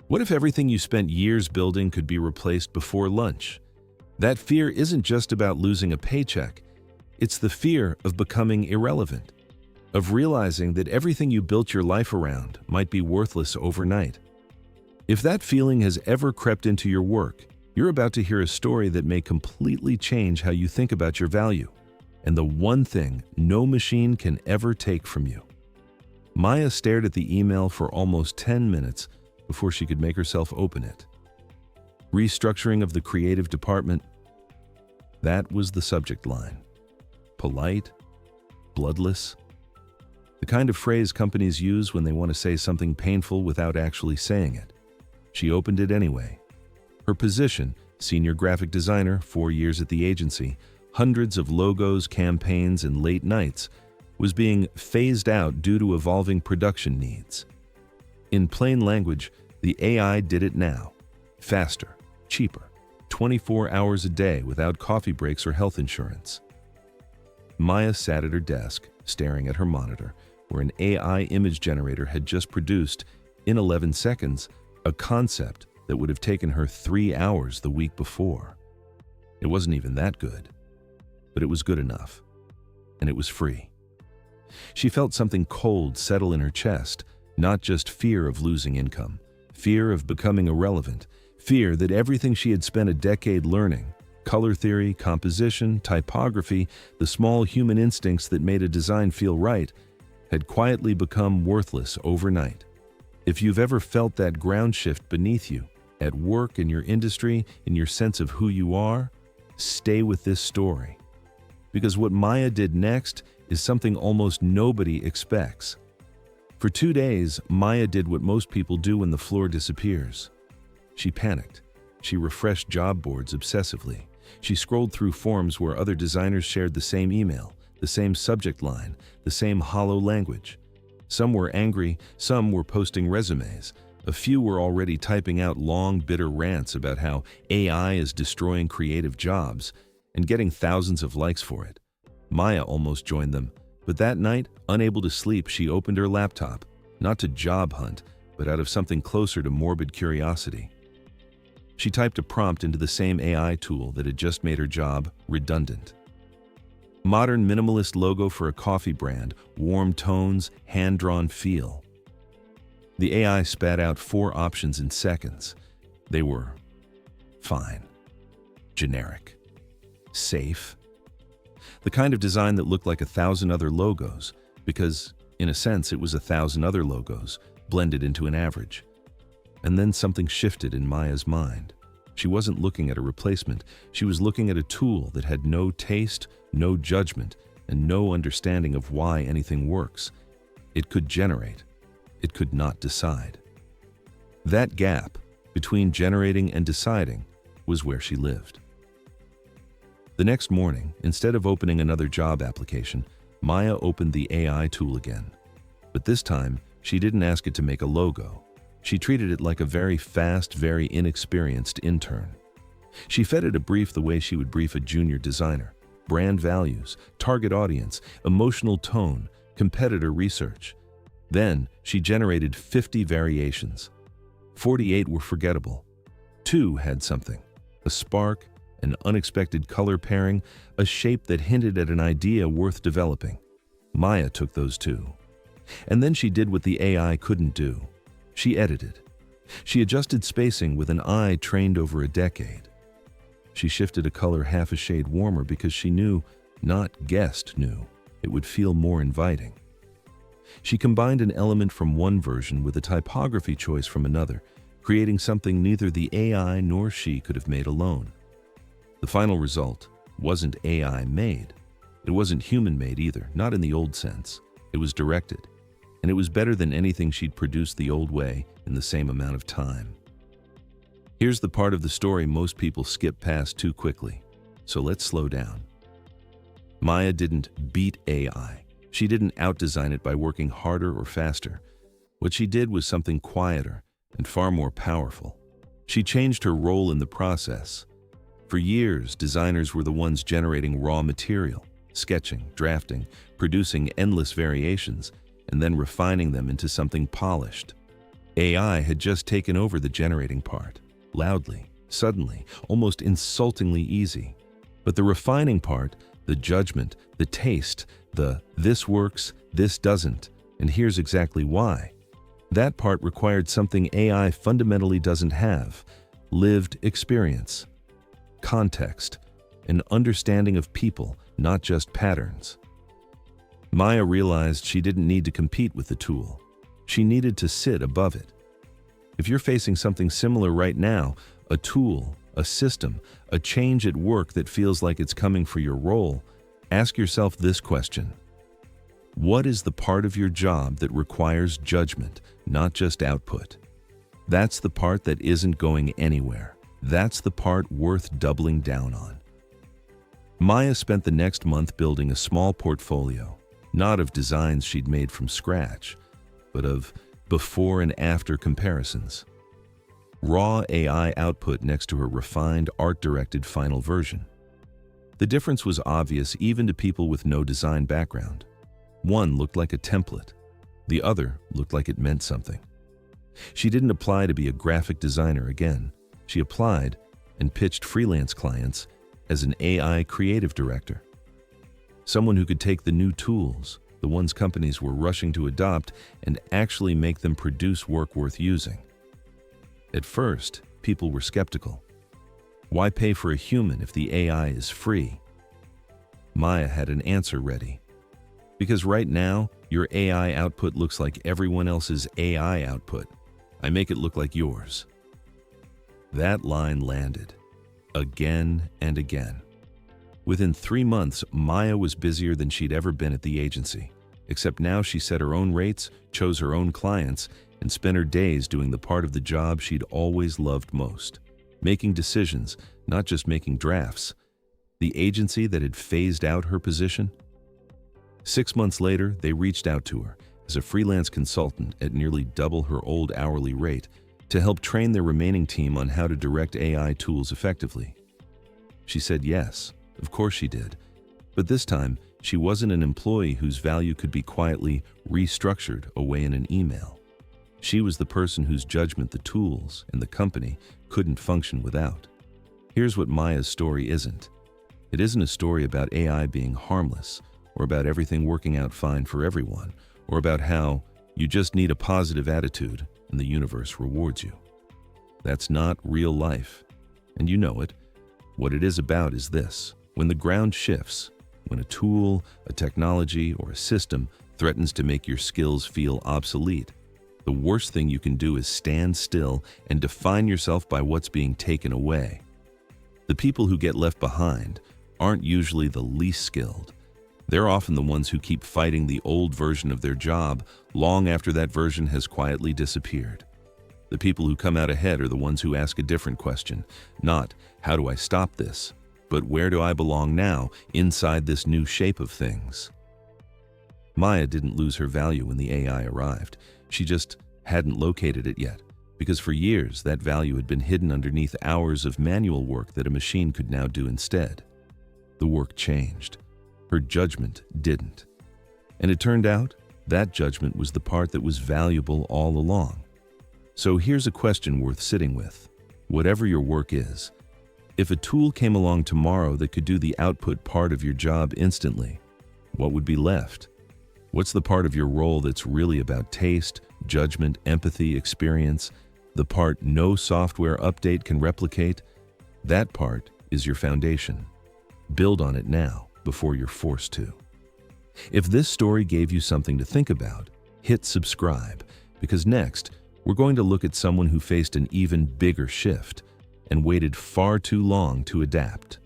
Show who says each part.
Speaker 1: What if everything you spent years building could be replaced before lunch? That fear isn't just about losing a paycheck. It's the fear of becoming irrelevant, of realizing that everything you built your life around might be worthless overnight. If that feeling has ever crept into your work, you're about to hear a story that may completely change how you think about your value, and the one thing no machine can ever take from you. Maya stared at the email for almost 10 minutes before she could make herself open it. Restructuring of the creative department. That was the subject line. Polite, bloodless. The kind of phrase companies use when they want to say something painful without actually saying it. She opened it anyway. Her position, senior graphic designer, 4 years at the agency, hundreds of logos, campaigns, and late nights, was being phased out due to evolving production needs. In plain language, the AI did it now. Faster, cheaper, 24 hours a day without coffee breaks or health insurance. Maya sat at her desk, staring at her monitor, where an AI image generator had just produced, in 11 seconds, a concept that would have taken her 3 hours the week before. It wasn't even that good, but it was good enough, and it was free. She felt something cold settle in her chest, not just fear of losing income, fear of becoming irrelevant, fear that everything she had spent a decade learning, color theory, composition, typography, the small human instincts that made a design feel right, had quietly become worthless overnight. If you've ever felt that ground shift beneath you, at work, in your industry, in your sense of who you are, stay with this story. Because what Maya did next is something almost nobody expects. For 2 days, Maya did what most people do when the floor disappears. She panicked. She refreshed job boards obsessively. She scrolled through forums where other designers shared the same email, the same subject line, the same hollow language. Some were angry, some were posting resumes. A few were already typing out long, bitter rants about how AI is destroying creative jobs and getting thousands of likes for it. Maya almost joined them, but that night, unable to sleep, she opened her laptop, not to job hunt, but out of something closer to morbid curiosity. She typed a prompt into the same AI tool that had just made her job redundant. Modern minimalist logo for a coffee brand, warm tones, hand-drawn feel. The AI spat out 4 options in seconds. They were fine, generic, safe, the kind of design that looked like 1,000 other logos, because, in a sense, it was 1,000 other logos blended into an average. And then something shifted in Maya's mind. She wasn't looking at a replacement. She was looking at a tool that had no taste, no judgment, and no understanding of why anything works. It could generate. It could not decide. That gap between generating and deciding was where she lived. The next morning, instead of opening another job application, Maya opened the AI tool again. But this time, she didn't ask it to make a logo. She treated it like a very fast, very inexperienced intern. She fed it a brief the way she would brief a junior designer: brand values, target audience, emotional tone, competitor research. Then, she generated 50 variations. 48 were forgettable. 2 had something: a spark, an unexpected color pairing, a shape that hinted at an idea worth developing. Maya took those 2. And then she did what the AI couldn't do. She edited. She adjusted spacing with an eye trained over a decade. She shifted a color half a shade warmer because she knew, not guessed knew, it would feel more inviting. She combined an element from one version with a typography choice from another, creating something neither the AI nor she could have made alone. The final result wasn't AI-made. It wasn't human-made either, not in the old sense. It was directed, and it was better than anything she'd produced the old way in the same amount of time. Here's the part of the story most people skip past too quickly, so let's slow down. Maya didn't beat AI. She didn't outdesign it by working harder or faster. What she did was something quieter and far more powerful. She changed her role in the process. For years, designers were the ones generating raw material, sketching, drafting, producing endless variations, and then refining them into something polished. AI had just taken over the generating part, loudly, suddenly, almost insultingly easy. But the refining part, the judgment, the taste, the this works, this doesn't, and here's exactly why, that part required something AI fundamentally doesn't have: lived experience, context, an understanding of people, not just patterns. Maya realized she didn't need to compete with the tool. She needed to sit above it. If you're facing something similar right now, a tool, a system, a change at work that feels like it's coming for your role, ask yourself this question: what is the part of your job that requires judgment, not just output? That's the part that isn't going anywhere. That's the part worth doubling down on. Maya spent the next month building a small portfolio, not of designs she'd made from scratch, but of before and after comparisons. Raw AI output next to her refined, art-directed final version. The difference was obvious even to people with no design background. One looked like a template. The other looked like it meant something. She didn't apply to be a graphic designer again. She applied and pitched freelance clients as an AI creative director. Someone who could take the new tools, the ones companies were rushing to adopt, and actually make them produce work worth using. At first, people were skeptical. Why pay for a human if the AI is free? Maya had an answer ready. Because right now, your AI output looks like everyone else's AI output. I make it look like yours. That line landed, again and again. Within 3 months, Maya was busier than she'd ever been at the agency, except now she set her own rates, chose her own clients, and spent her days doing the part of the job she'd always loved most: making decisions, not just making drafts. The agency that had phased out her position? 6 months later, they reached out to her as a freelance consultant at nearly double her old hourly rate to help train their remaining team on how to direct AI tools effectively. She said yes, of course she did. But this time, she wasn't an employee whose value could be quietly restructured away in an email. She was the person whose judgment the tools and the company couldn't function without. Here's what Maya's story isn't. It isn't a story about AI being harmless, or about everything working out fine for everyone, or about how you just need a positive attitude and the universe rewards you. That's not real life, and you know it. What it is about is this: when the ground shifts, when a tool, a technology, or a system threatens to make your skills feel obsolete, the worst thing you can do is stand still and define yourself by what's being taken away. The people who get left behind aren't usually the least skilled. They're often the ones who keep fighting the old version of their job long after that version has quietly disappeared. The people who come out ahead are the ones who ask a different question, not "how do I stop this?" but "where do I belong now inside this new shape of things?" Maya didn't lose her value when the AI arrived. She just hadn't located it yet, because for years that value had been hidden underneath hours of manual work that a machine could now do instead. The work changed. Her judgment didn't. And it turned out that judgment was the part that was valuable all along. So here's a question worth sitting with. Whatever your work is, if a tool came along tomorrow that could do the output part of your job instantly, what would be left? What's the part of your role that's really about taste, judgment, empathy, experience, the part no software update can replicate? That part is your foundation. Build on it now, before you're forced to. If this story gave you something to think about, hit subscribe, because next, we're going to look at someone who faced an even bigger shift and waited far too long to adapt.